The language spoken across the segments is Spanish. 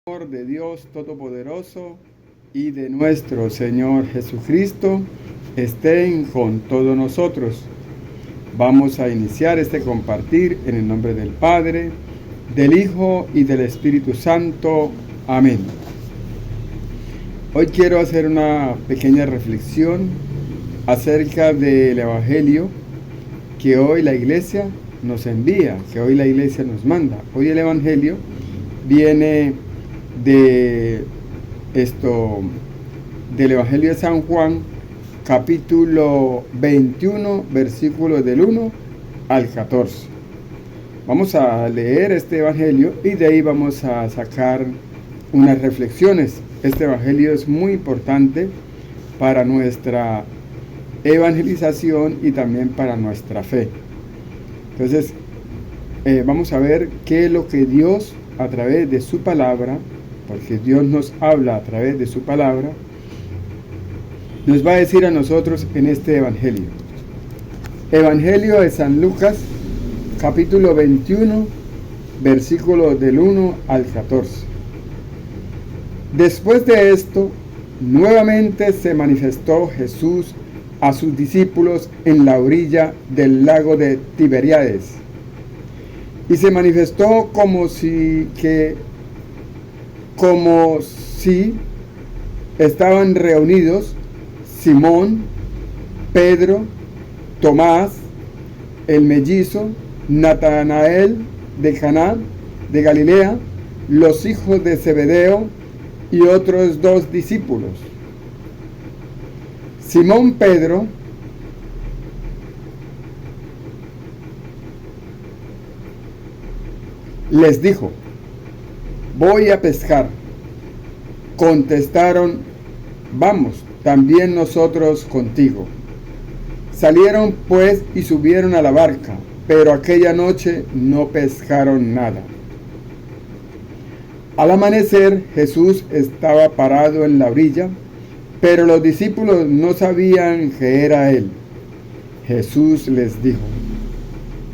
Amor de Dios Todopoderoso y de nuestro Señor Jesucristo estén con todos nosotros. Vamos a iniciar este compartir en el nombre del Padre, del Hijo y del Espíritu Santo. Amén. Hoy quiero hacer una pequeña reflexión acerca del Evangelio que hoy la Iglesia nos envía, que hoy la Iglesia nos manda. Hoy el Evangelio viene del Evangelio de San Juan, capítulo 21, versículos del 1 al 14. Vamos a leer este Evangelio y de ahí vamos a sacar unas reflexiones. Este Evangelio es muy importante para nuestra evangelización y también para nuestra fe. Entonces, vamos a ver qué es lo que Dios, a través de su palabra, porque Dios nos habla a través de su palabra, nos va a decir a nosotros en este Evangelio. Evangelio de San Lucas, capítulo 21, versículos del 1 al 14. Después de esto, nuevamente se manifestó Jesús a sus discípulos en la orilla del lago de Tiberíades. Y se manifestó como si estaban reunidos Simón, Pedro, Tomás, el mellizo, Natanael de Caná de Galilea, los hijos de Zebedeo y otros dos discípulos. Simón Pedro les dijo: voy a pescar. Contestaron: vamos, también nosotros contigo. Salieron pues y subieron a la barca, pero aquella noche no pescaron nada. Al amanecer Jesús estaba parado en la orilla, pero los discípulos no sabían que era Él. Jesús les dijo: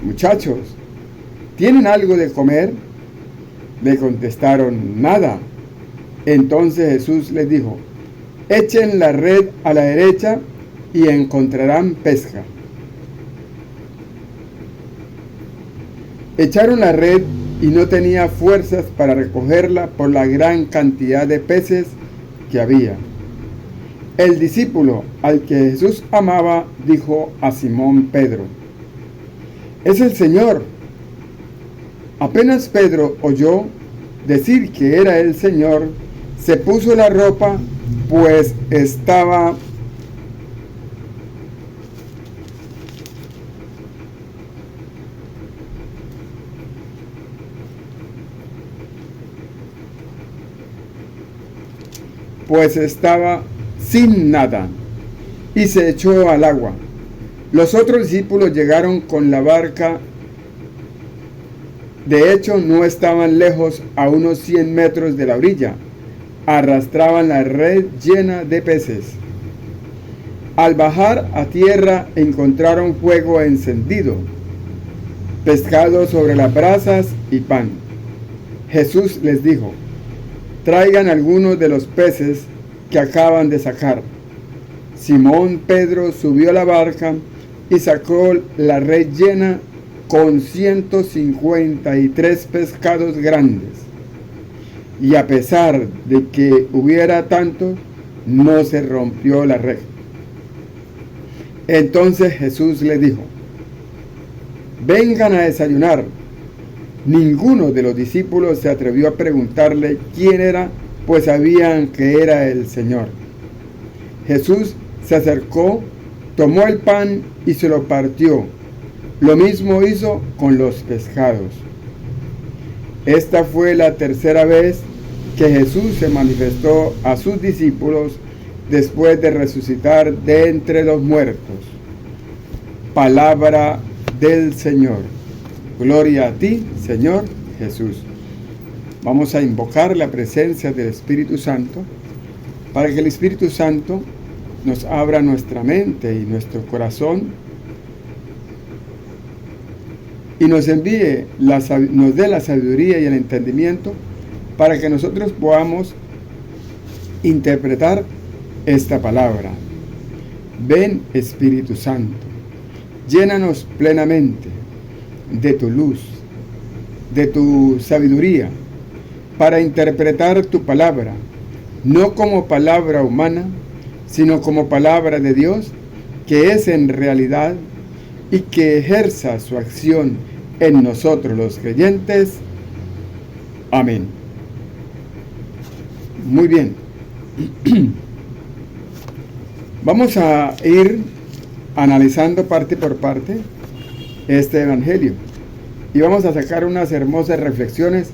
muchachos, ¿tienen algo de comer? Le contestaron: nada. Entonces Jesús les dijo: echen la red a la derecha y encontrarán pesca. Echaron la red y no tenía fuerzas para recogerla por la gran cantidad de peces que había. El discípulo al que Jesús amaba dijo a Simón Pedro: es el Señor. Apenas Pedro oyó decir que era el Señor, se puso la ropa, pues estaba sin nada, y se echó al agua. Los otros discípulos llegaron con la barca. De hecho, no estaban lejos, a unos 100 metros de la orilla. Arrastraban la red llena de peces. Al bajar a tierra encontraron fuego encendido, pescado sobre las brasas y pan. Jesús les dijo: traigan algunos de los peces que acaban de sacar. Simón Pedro subió a la barca y sacó la red llena con 153 pescados grandes. Y a pesar de que hubiera tanto, no se rompió la red. Entonces Jesús le dijo: vengan a desayunar. Ninguno de los discípulos se atrevió a preguntarle quién era, pues sabían que era el Señor. Jesús se acercó, tomó el pan y se lo partió. Lo mismo hizo con los pescados. Esta fue la tercera vez que Jesús se manifestó a sus discípulos después de resucitar de entre los muertos. Palabra del Señor. Gloria a ti, Señor Jesús. Vamos a invocar la presencia del Espíritu Santo para que el Espíritu Santo nos abra nuestra mente y nuestro corazón y nos dé la sabiduría y el entendimiento para que nosotros podamos interpretar esta palabra. Ven, Espíritu Santo, llénanos plenamente de tu luz, de tu sabiduría, para interpretar tu palabra, no como palabra humana, sino como palabra de Dios, que es en realidad, y que ejerza su acción en nosotros los creyentes. Amén. Muy bien. Vamos a ir analizando parte por parte este evangelio y vamos a sacar unas hermosas reflexiones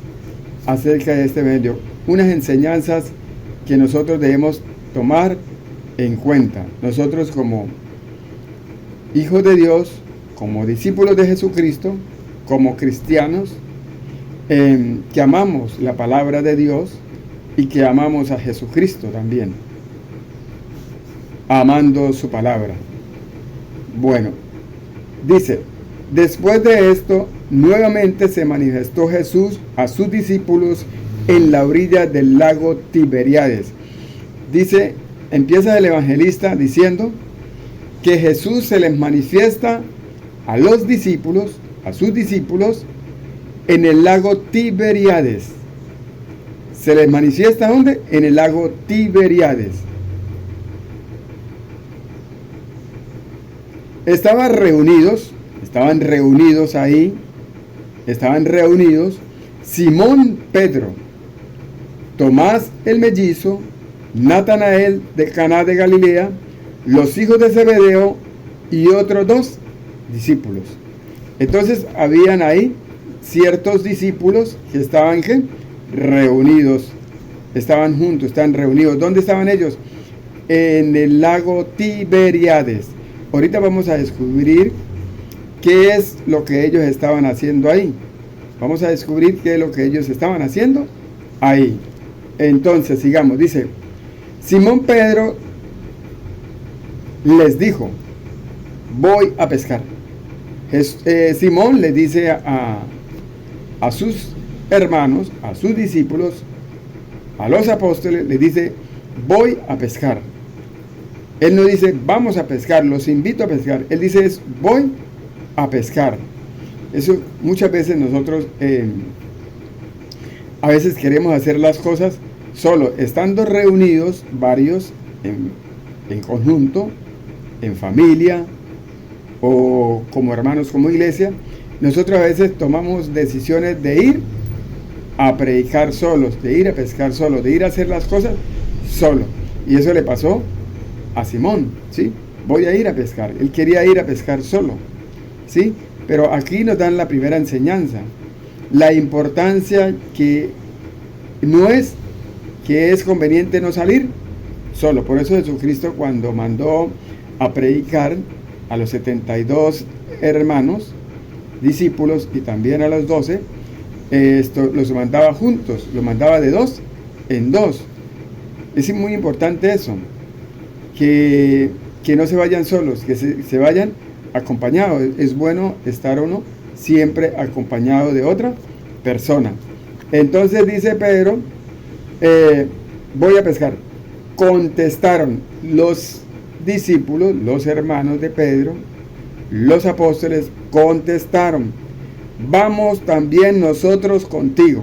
acerca de este evangelio, unas enseñanzas que nosotros debemos tomar en cuenta. Nosotros como hijos de Dios, como discípulos de Jesucristo, como cristianos, que amamos la palabra de Dios y que amamos a Jesucristo también, amando su palabra. Bueno, dice, después de esto, nuevamente se manifestó Jesús a sus discípulos en la orilla del lago Tiberíades. Dice, empieza el evangelista diciendo que Jesús se les manifiesta a los discípulos, a sus discípulos, en el lago Tiberíades. ¿Se les manifiesta dónde? En el lago Tiberíades. Estaban reunidos ahí, Simón Pedro, Tomás el mellizo, Natanael de Caná de Galilea, los hijos de Zebedeo y otros 2 discípulos. Entonces habían ahí ciertos discípulos que estaban reunidos, estaban juntos, estaban reunidos. ¿Dónde estaban ellos? En el lago Tiberíades. Ahorita vamos a descubrir qué es lo que ellos estaban haciendo ahí. Vamos a descubrir qué es lo que ellos estaban haciendo ahí. Entonces, sigamos. Dice, Simón Pedro les dijo, voy a pescar. Simón les dice a sus hermanos, a sus discípulos, a los apóstoles, les dice, voy a pescar. Él no dice, vamos a pescar, los invito a pescar. Él dice, voy a pescar. Eso muchas veces nosotros a veces queremos hacer las cosas solo, estando reunidos varios en conjunto, en familia o como hermanos, como iglesia. Nosotros a veces tomamos decisiones de ir a predicar solos, de ir a pescar solos, de ir a hacer las cosas solo. Y eso le pasó a Simón, ¿sí? Voy a ir a pescar. Él quería ir a pescar solo, ¿sí? Pero aquí nos dan la primera enseñanza, la importancia que no es que es conveniente no salir solo. Por eso Jesucristo, cuando mandó a predicar a los 72 hermanos, discípulos, y también a los 12, los mandaba juntos, los mandaba de 2 en 2. Es muy importante eso, que no se vayan solos, que se vayan acompañados. Es bueno estar uno siempre acompañado de otra persona. Entonces dice Pedro, voy a pescar. Contestaron los discípulos, los hermanos de Pedro, los apóstoles, contestaron, vamos también nosotros contigo.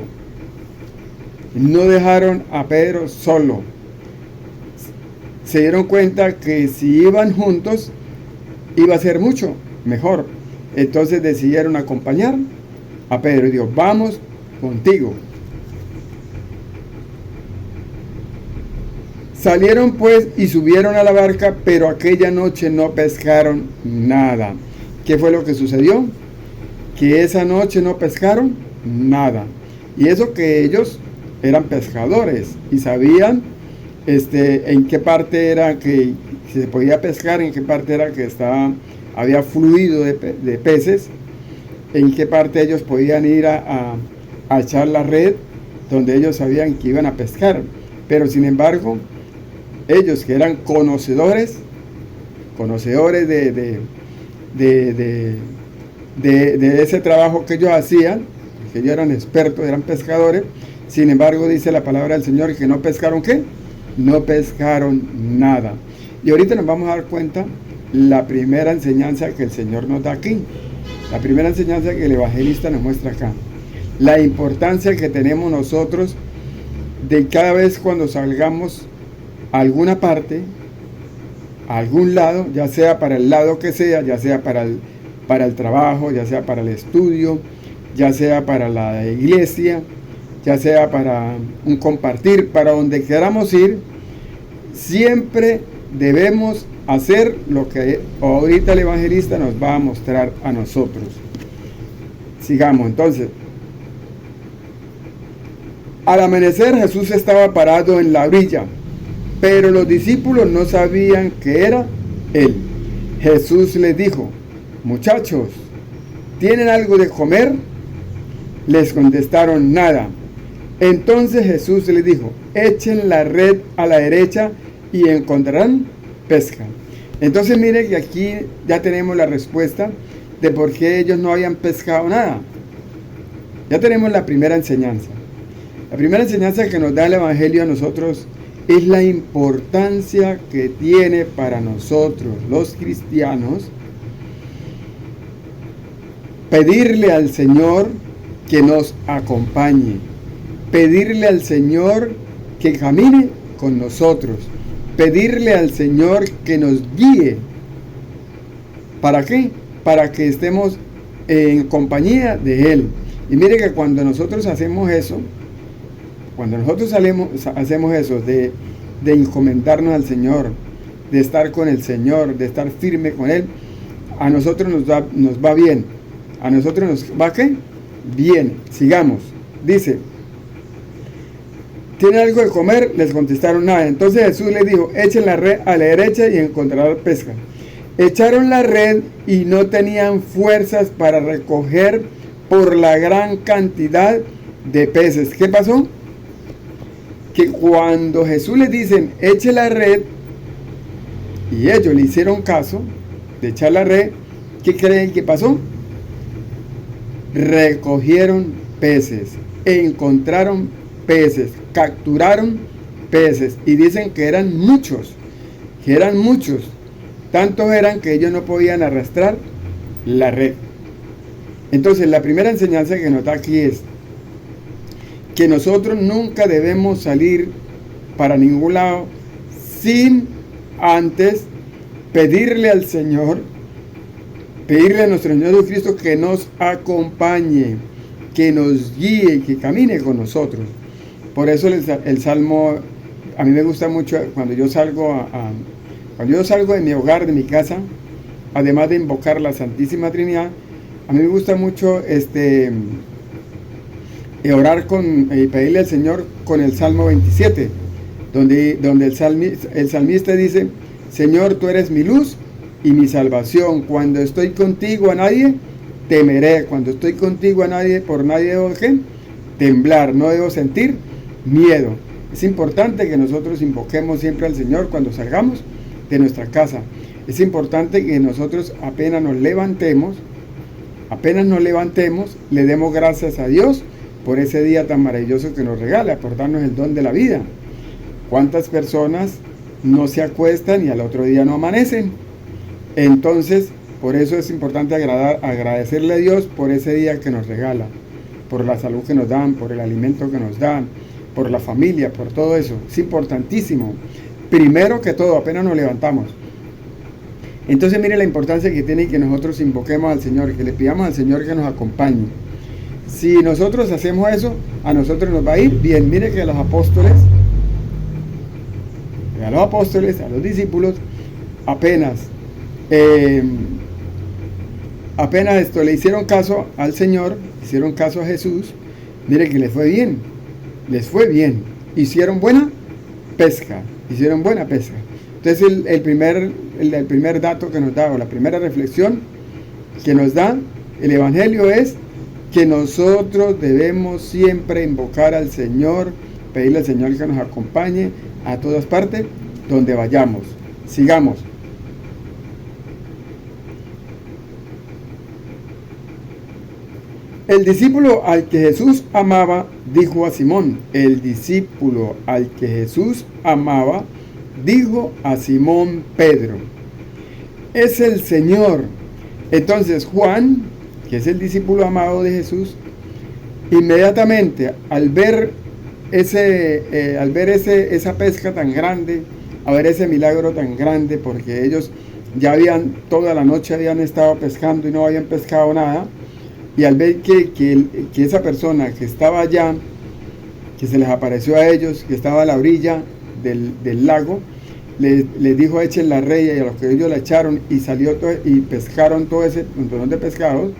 No dejaron a Pedro solo. Se dieron cuenta que si iban juntos iba a ser mucho mejor. Entonces decidieron acompañar a Pedro y dijo, vamos contigo. Salieron pues y subieron a la barca, pero aquella noche no pescaron nada. ¿Qué fue lo que sucedió? Que esa noche no pescaron nada. Y eso que ellos eran pescadores y sabían en qué parte era que se podía pescar, en qué parte era que había fluido de peces, en qué parte ellos podían ir a echar la red, donde ellos sabían que iban a pescar. Pero sin embargo, ellos que eran conocedores de ese trabajo que ellos hacían, que ellos eran expertos, eran pescadores, Sin embargo, dice la palabra del Señor que no pescaron ¿qué? No pescaron nada. Y ahorita nos vamos a dar cuenta la primera enseñanza que el Señor nos da aquí. La primera enseñanza que el evangelista nos muestra acá. La importancia que tenemos nosotros de cada vez cuando salgamos a alguna parte, a algún lado, ya sea para el lado que sea, ya sea para el trabajo, ya sea para el estudio, ya sea para la iglesia, ya sea para un compartir, para donde queramos ir, siempre debemos hacer lo que ahorita el evangelista nos va a mostrar a nosotros. Sigamos entonces. Al amanecer Jesús estaba parado en la orilla, pero los discípulos no sabían que era Él. Jesús les dijo: muchachos, ¿tienen algo de comer? Les contestaron: nada. Entonces Jesús les dijo: echen la red a la derecha y encontrarán pesca. Entonces mire que aquí ya tenemos la respuesta de por qué ellos no habían pescado nada. Ya tenemos la primera enseñanza. La primera enseñanza que nos da el Evangelio a nosotros es la importancia que tiene para nosotros los cristianos pedirle al Señor que nos acompañe, pedirle al Señor que camine con nosotros, pedirle al Señor que nos guíe. ¿Para qué? Para que estemos en compañía de Él. Y mire que cuando nosotros hacemos eso, hacemos eso de encomendarnos al Señor, de estar con el Señor, de estar firme con Él, a nosotros nos va bien. ¿A nosotros nos va qué? Bien. Sigamos. Dice: ¿tienen algo de comer? Les contestaron: nada. Entonces Jesús les dijo: echen la red a la derecha y encontrarán pesca. Echaron la red y no tenían fuerzas para recoger por la gran cantidad de peces. ¿Qué pasó? Que cuando Jesús les dice: eche la red, y ellos le hicieron caso de echar la red, ¿qué creen que pasó? Recogieron peces, encontraron peces, capturaron peces, y dicen que eran muchos, tantos eran que ellos no podían arrastrar la red. Entonces la primera enseñanza que nos da aquí es que nosotros nunca debemos salir para ningún lado sin antes pedirle al Señor, pedirle a nuestro Señor Jesucristo que nos acompañe, que nos guíe, que camine con nosotros. Por eso el Salmo, a mí me gusta mucho cuando yo salgo de mi hogar, de mi casa, además de invocar la Santísima Trinidad, a mí me gusta mucho orar y pedirle al Señor con el Salmo 27, donde el salmista dice: Señor, tú eres mi luz y mi salvación. Cuando estoy contigo a nadie temeré. Cuando estoy contigo por nadie debo temblar, no debo sentir miedo. Es importante que nosotros invoquemos siempre al Señor cuando salgamos de nuestra casa. Es importante que nosotros apenas nos levantemos, le demos gracias a Dios por ese día tan maravilloso que nos regala, por darnos el don de la vida. ¿Cuántas personas no se acuestan y al otro día no amanecen? Entonces, por eso es importante agradecerle a Dios por ese día que nos regala, por la salud que nos dan, por el alimento que nos dan, por la familia, por todo eso. Es importantísimo. Primero que todo, apenas nos levantamos. Entonces mire la importancia que tiene que nosotros invoquemos al Señor, que le pidamos al Señor que nos acompañe. Si nosotros hacemos eso, a nosotros nos va a ir bien. Mire que a los apóstoles, a los discípulos, apenas le hicieron caso al Señor, hicieron caso a Jesús, mire que les fue bien, hicieron buena pesca. Entonces el primer dato que nos da, o la primera reflexión que nos da el Evangelio es que nosotros debemos siempre invocar al Señor, pedirle al Señor que nos acompañe a todas partes donde vayamos. Sigamos. El discípulo al que Jesús amaba dijo a Simón, el discípulo al que Jesús amaba dijo a Simón Pedro, es el Señor. Entonces Juan, que es el discípulo amado de Jesús, inmediatamente al ver esa pesca tan grande, a ver ese milagro tan grande, porque ellos ya toda la noche habían estado pescando y no habían pescado nada, y al ver que esa persona que estaba allá, que se les apareció a ellos, que estaba a la orilla del lago, les dijo echen la red, y a los que ellos la echaron y y pescaron todo ese montón de pescados.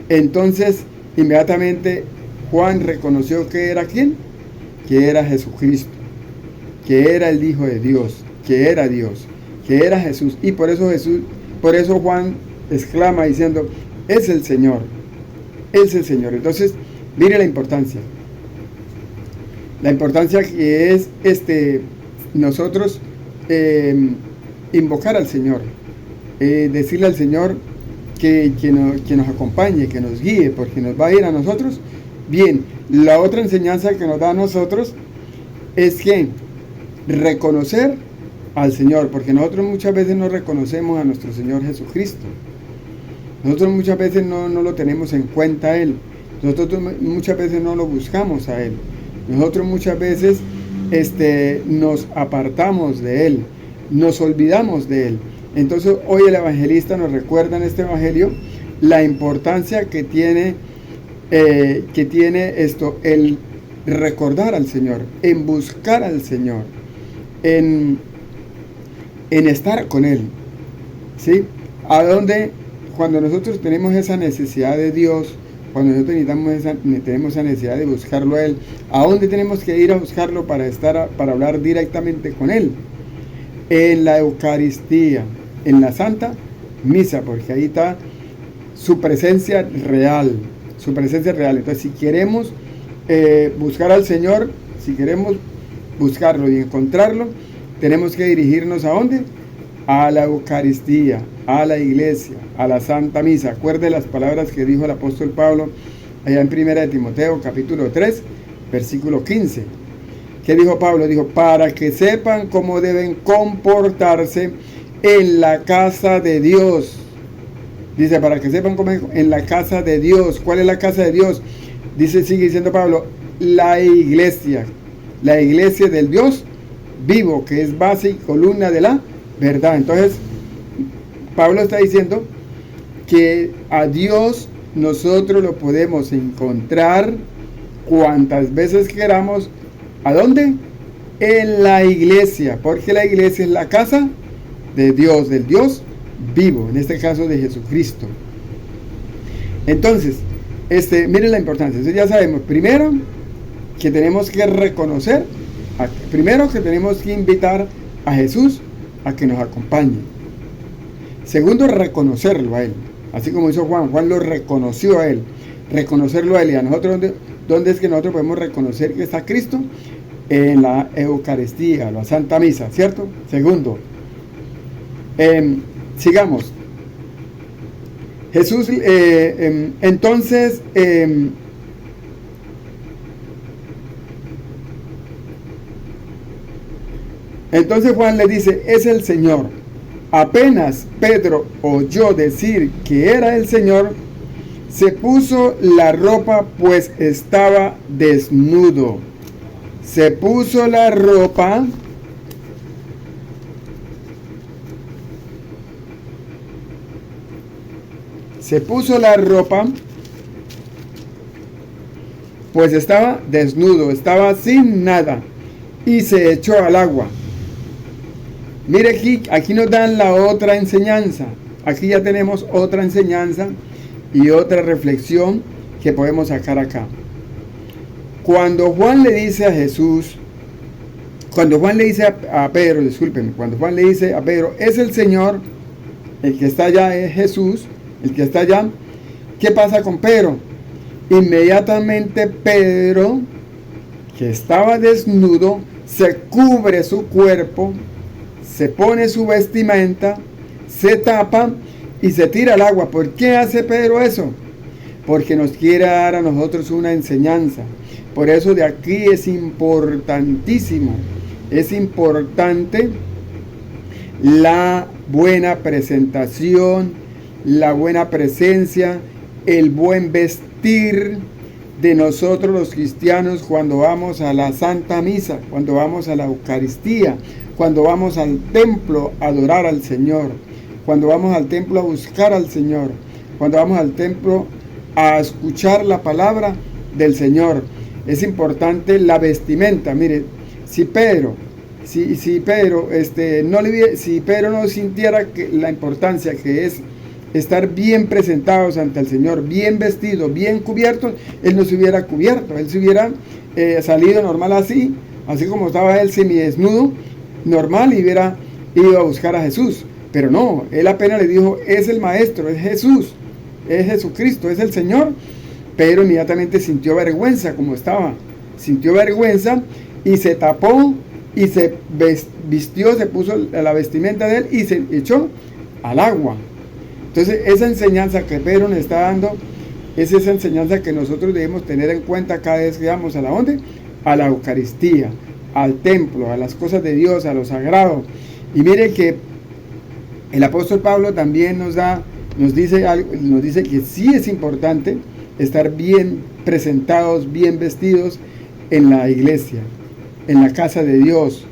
Entonces inmediatamente Juan reconoció que era ¿quién? Que era Jesucristo, que era el Hijo de Dios, que era Dios, que era Jesús, y por eso Juan exclama diciendo, es el Señor, es el Señor. Entonces, mire la importancia que es nosotros invocar al Señor, decirle al Señor que nos acompañe, que nos guíe, porque nos va a ir a nosotros bien. La otra enseñanza que nos da a nosotros es que reconocer al Señor, porque nosotros muchas veces no reconocemos a nuestro Señor Jesucristo. Nosotros muchas veces no lo tenemos en cuenta a Él. Nosotros muchas veces no lo buscamos a Él. Nosotros muchas veces nos apartamos de Él, nos olvidamos de Él. Entonces hoy el evangelista nos recuerda en este evangelio la importancia que tiene el recordar al Señor, en buscar al Señor, en estar con Él, ¿sí? Cuando nosotros tenemos esa necesidad de Dios, cuando nosotros tenemos esa necesidad de buscarlo a Él, ¿a dónde tenemos que ir a buscarlo para hablar directamente con Él? En la Eucaristía, en la Santa Misa, porque ahí está su presencia real, Entonces, si queremos buscar al Señor, si queremos buscarlo y encontrarlo, tenemos que dirigirnos ¿a dónde? A la Eucaristía, a la iglesia, a la Santa Misa. Acuerde las palabras que dijo el apóstol Pablo allá en 1 de Timoteo, capítulo 3, versículo 15. ¿Qué dijo Pablo? Dijo, para que sepan cómo deben comportarse en la casa de Dios. Dice, para que sepan cómo en la casa de Dios. ¿Cuál es la casa de Dios? Dice, sigue diciendo Pablo, la iglesia del Dios vivo, que es base y columna de la verdad. Entonces, Pablo está diciendo que a Dios nosotros lo podemos encontrar cuantas veces queramos. ¿A dónde? En la iglesia, porque la iglesia es la casa de Dios, del Dios vivo, en este caso de Jesucristo. Entonces, miren la importancia. Entonces ya sabemos, primero, que tenemos que reconocer, primero que tenemos que invitar a Jesús a que nos acompañe. Segundo, reconocerlo a Él, así como hizo Juan lo reconoció a Él, reconocerlo a Él. Y a nosotros, ¿dónde es que nosotros podemos reconocer que está Cristo? En la Eucaristía, la Santa Misa, ¿cierto? Segundo, sigamos. Jesús, entonces Juan le dice, es el Señor. Apenas Pedro oyó decir que era el Señor, se puso la ropa, pues estaba desnudo. Se puso la ropa, pues estaba desnudo, estaba sin nada, y se echó al agua. Mire aquí nos dan la otra enseñanza. Aquí ya tenemos otra enseñanza y otra reflexión que podemos sacar acá. Cuando Juan le dice a Pedro, es el Señor, el que está allá es Jesús, el que está allá, ¿qué pasa con Pedro? Inmediatamente Pedro, que estaba desnudo, se cubre su cuerpo, se pone su vestimenta, se tapa y se tira al agua. ¿Por qué hace Pedro eso? porque nos quiere dar a nosotros una enseñanza. Por eso de aquí es importantísimo, es importante la buena presentación, la buena presencia, el buen vestir de nosotros los cristianos cuando vamos a la Santa Misa, cuando vamos a la Eucaristía, cuando vamos al templo a adorar al Señor, cuando vamos al templo a buscar al Señor, cuando vamos al templo a escuchar la palabra del Señor. Es importante la vestimenta. Mire, si Pedro no sintiera la importancia que es estar bien presentados ante el Señor, bien vestidos, bien cubiertos, él no se hubiera cubierto, él se hubiera salido normal así como estaba él semidesnudo, normal, y hubiera ido a buscar a Jesús. Pero no, él apenas le dijo, es el Maestro, es Jesús, es Jesucristo, es el Señor. Pedro inmediatamente sintió vergüenza como estaba, sintió vergüenza y se tapó y se vistió, se puso la vestimenta de él y se echó al agua. Entonces esa enseñanza que Pedro nos está dando es esa enseñanza que nosotros debemos tener en cuenta cada vez que vamos a la ¿dónde? A la Eucaristía, al templo, a las cosas de Dios, a lo sagrado. Y mire que el apóstol Pablo también nos dice que sí es importante estar bien presentados, bien vestidos en la iglesia, en la casa de Dios.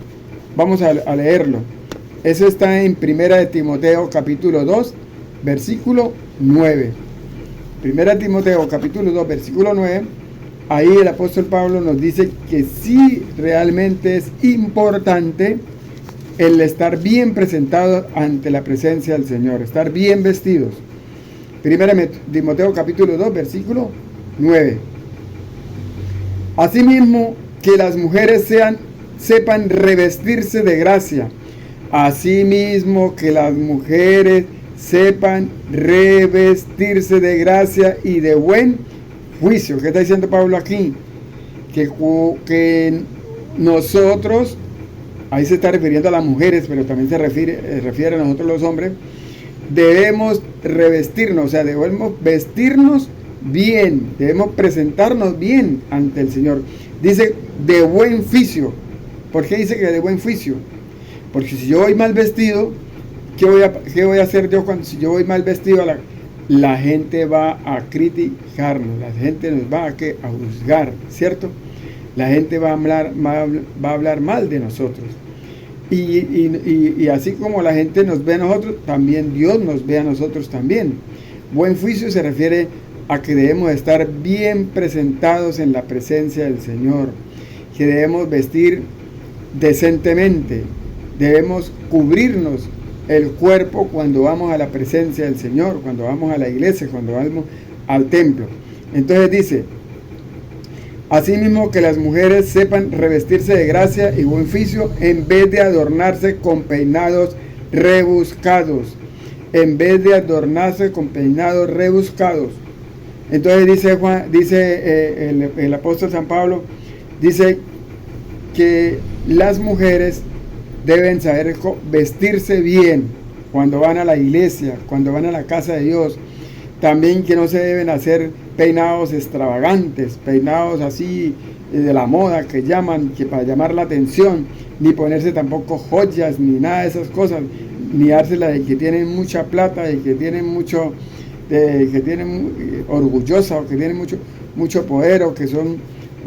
Vamos a leerlo. Eso está en 1 de Timoteo capítulo 2, versículo 9. 1 Timoteo capítulo 2, versículo 9. Ahí el apóstol Pablo nos dice que sí realmente es importante el estar bien presentados ante la presencia del Señor, estar bien vestidos. 1 Timoteo capítulo 2, versículo 9. Asimismo, que las mujeres sepan revestirse de gracia. Asimismo, que las mujeres sepan revestirse de gracia y de buen juicio. ¿Qué está diciendo Pablo aquí? Que nosotros, ahí se está refiriendo a las mujeres, pero también se refiere a nosotros los hombres, debemos revestirnos, o sea, debemos vestirnos bien, debemos presentarnos bien ante el Señor. Dice de buen juicio. ¿Por qué dice que de buen juicio? Porque si yo voy mal vestido, ¿qué voy a hacer yo si yo voy mal vestido? La gente va a criticarnos, la gente nos va a juzgar, ¿cierto? La gente va a hablar mal de nosotros. Y así como la gente nos ve a nosotros, también Dios nos ve a nosotros también. Buen juicio se refiere a que debemos estar bien presentados en la presencia del Señor, que debemos vestir decentemente, debemos cubrirnos el cuerpo cuando vamos a la presencia del Señor, cuando vamos a la iglesia, cuando vamos al templo. Entonces dice, asimismo que las mujeres sepan revestirse de gracia y buen juicio en vez de adornarse con peinados rebuscados. En vez de adornarse con peinados rebuscados. Entonces dice el apóstol San Pablo, dice que las mujeres deben saber vestirse bien cuando van a la iglesia, cuando van a la casa de Dios. También que no se deben hacer peinados extravagantes, peinados así de la moda que para llamar la atención, ni ponerse tampoco joyas, ni nada de esas cosas, ni dársela de que tienen mucha plata, de que tienen mucho, que tienen orgullosa, o que tienen mucho poder, o que son,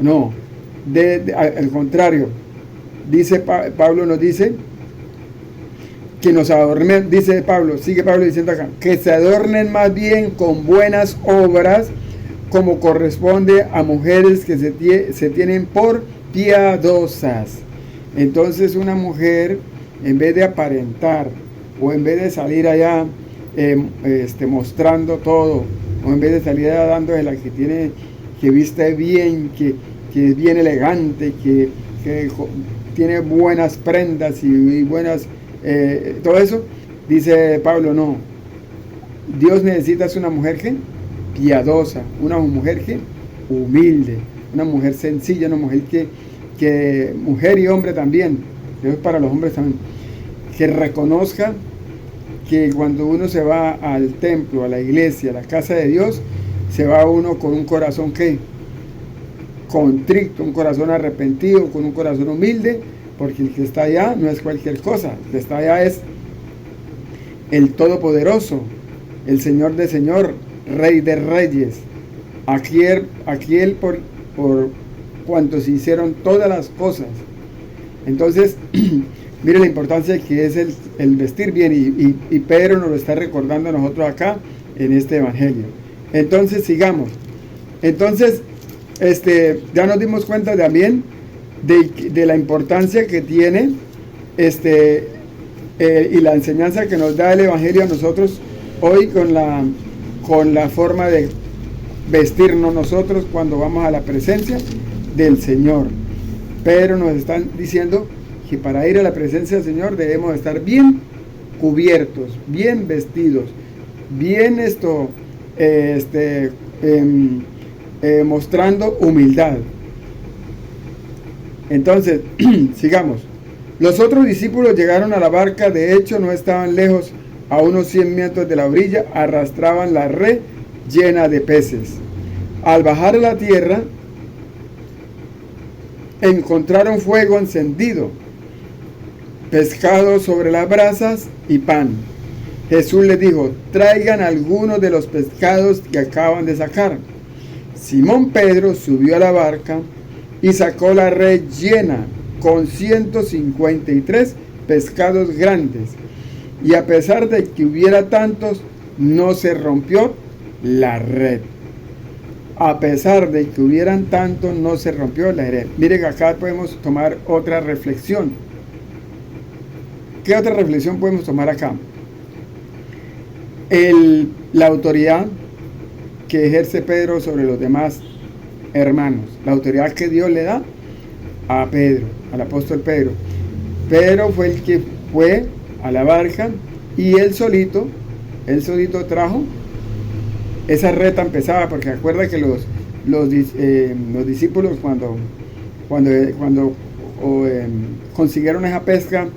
no, al contrario, Pablo nos dice que nos adornen, sigue Pablo diciendo acá, que se adornen más bien con buenas obras, como corresponde a mujeres que se tienen por piadosas. Entonces una mujer, en vez de aparentar, o en vez de salir allá mostrando todo, o en vez de salir allá dándole la que viste bien, que es bien elegante, que tiene buenas prendas y buenas, todo eso, dice Pablo, no. Dios necesita una mujer piadosa, una mujer humilde, una mujer sencilla, una mujer que mujer y hombre también, es para los hombres también, que reconozca que cuando uno se va al templo, a la iglesia, a la casa de Dios, se va uno con un corazón que contrito, un corazón arrepentido, con un corazón humilde, porque el que está allá no es cualquier cosa, el que está allá es el Todopoderoso, el Señor de Señor, Rey de Reyes, aquel por cuantos hicieron todas las cosas. Entonces, mire la importancia que es el vestir bien, y Pedro nos lo está recordando a nosotros acá en este evangelio. Entonces, sigamos. Entonces, ya nos dimos cuenta también de la importancia que tiene y la enseñanza que nos da el evangelio a nosotros hoy con la forma de vestirnos nosotros cuando vamos a la presencia del Señor. Pero nos están diciendo que para ir a la presencia del Señor debemos estar bien cubiertos, bien vestidos, bien mostrando humildad. Entonces, sigamos. Los otros discípulos llegaron a la barca, de hecho no estaban lejos, a unos 100 metros de la orilla, arrastraban la red llena de peces. Al bajar a la tierra, encontraron fuego encendido, pescado sobre las brasas y pan. Jesús les dijo: traigan algunos de los pescados que acaban de sacar. Simón Pedro subió a la barca y sacó la red llena con 153 pescados grandes. Y a pesar de que hubiera tantos, no se rompió la red. A pesar de que hubieran tantos, no se rompió la red. Miren que acá podemos tomar otra reflexión. ¿Qué otra reflexión podemos tomar acá? La autoridad que ejerce Pedro sobre los demás hermanos. La autoridad que Dios le da a Pedro, al apóstol Pedro. Pedro fue el que fue a la barca y él solito trajo esa red tan pesada, porque acuerda que los discípulos cuando consiguieron esa pesca,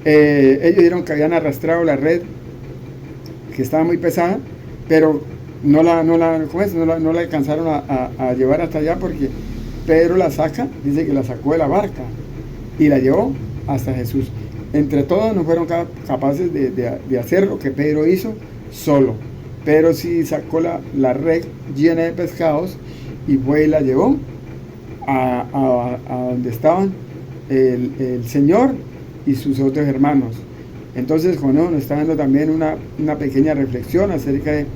ellos dijeron que habían arrastrado la red, que estaba muy pesada, pero no la alcanzaron a llevar hasta allá, porque Pedro la saca, dice que la sacó de la barca y la llevó hasta Jesús. Entre todos no fueron capaces de hacer lo que Pedro hizo solo. Pero sí sacó la red llena de pescados y fue y la llevó a donde estaban el Señor y sus otros hermanos. Entonces, Juan nos está dando también una pequeña reflexión acerca de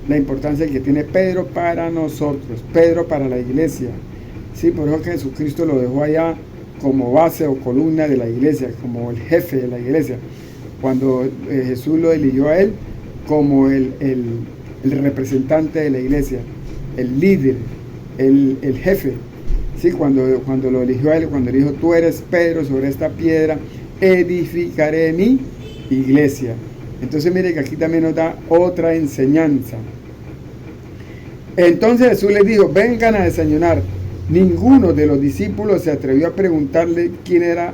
la importancia que tiene Pedro para nosotros, Pedro para la iglesia. Sí, por eso que Jesucristo lo dejó allá como base o columna de la iglesia, como el jefe de la iglesia. Cuando Jesús lo eligió a él como el representante de la iglesia, el líder, el jefe. Sí, cuando lo eligió a él, cuando le dijo: tú eres Pedro, sobre esta piedra edificaré mi iglesia. Entonces mire que aquí también nos da otra enseñanza. Entonces Jesús les dijo: vengan a desayunar. Ninguno de los discípulos se atrevió a preguntarle quién era,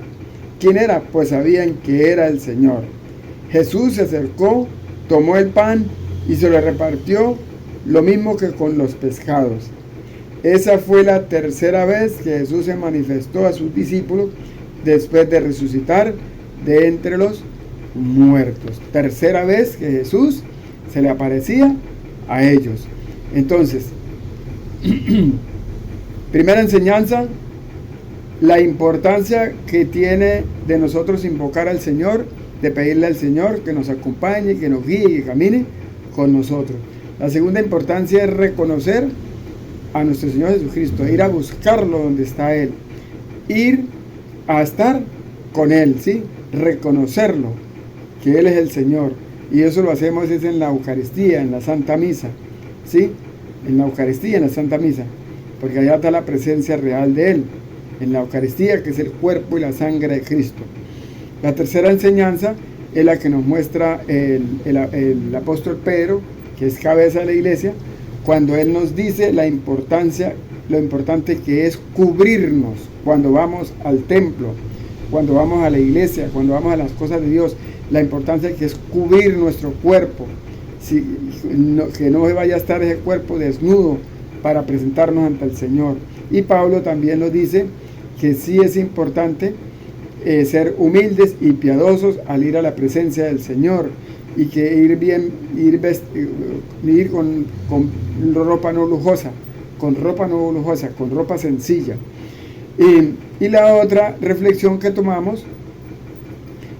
pues sabían que era el Señor. Jesús se acercó, tomó el pan y se lo repartió, lo mismo que con los pescados. Esa fue la tercera vez que Jesús se manifestó a sus discípulos después de resucitar de entre los muertos. Tercera vez que Jesús se le aparecía a ellos. Entonces, primera enseñanza, la importancia que tiene de nosotros invocar al Señor, de pedirle al Señor que nos acompañe, que nos guíe y que camine con nosotros. La segunda importancia es reconocer a nuestro Señor Jesucristo, ir a buscarlo donde está Él, ir a estar con Él, ¿sí? Reconocerlo, que Él es el Señor, y eso lo hacemos es en la Eucaristía, en la Santa Misa, ¿sí? En la Eucaristía, en la Santa Misa, porque allá está la presencia real de Él, en la Eucaristía, que es el cuerpo y la sangre de Cristo. La tercera enseñanza es la que nos muestra el apóstol Pedro, que es cabeza de la iglesia, cuando él nos dice lo importante que es cubrirnos cuando vamos al templo, cuando vamos a la iglesia, cuando vamos a las cosas de Dios, la importancia que es cubrir nuestro cuerpo, que no vaya a estar ese cuerpo desnudo para presentarnos ante el Señor. Y Pablo también nos dice que sí es importante ser humildes y piadosos al ir a la presencia del Señor, y que ir con ropa no lujosa, con ropa sencilla. Y la otra reflexión que tomamos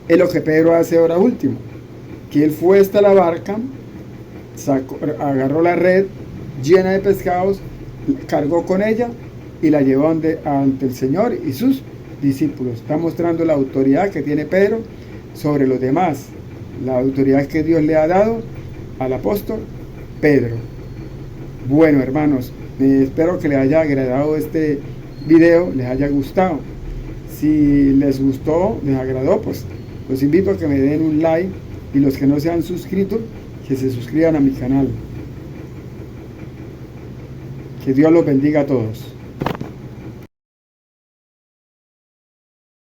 es lo que Pedro hace ahora último, que él fue hasta la barca, agarró la red llena de pescados, cargó con ella y la llevó ante el Señor y sus discípulos. Está mostrando la autoridad que tiene Pedro sobre los demás, la autoridad que Dios le ha dado al apóstol Pedro. Bueno, hermanos, espero que les haya agradado este video, les haya gustado. Si les gustó, les agradó, pues los invito a que me den un like, y los que no se han suscrito, que se suscriban a mi canal. Que Dios los bendiga a todos.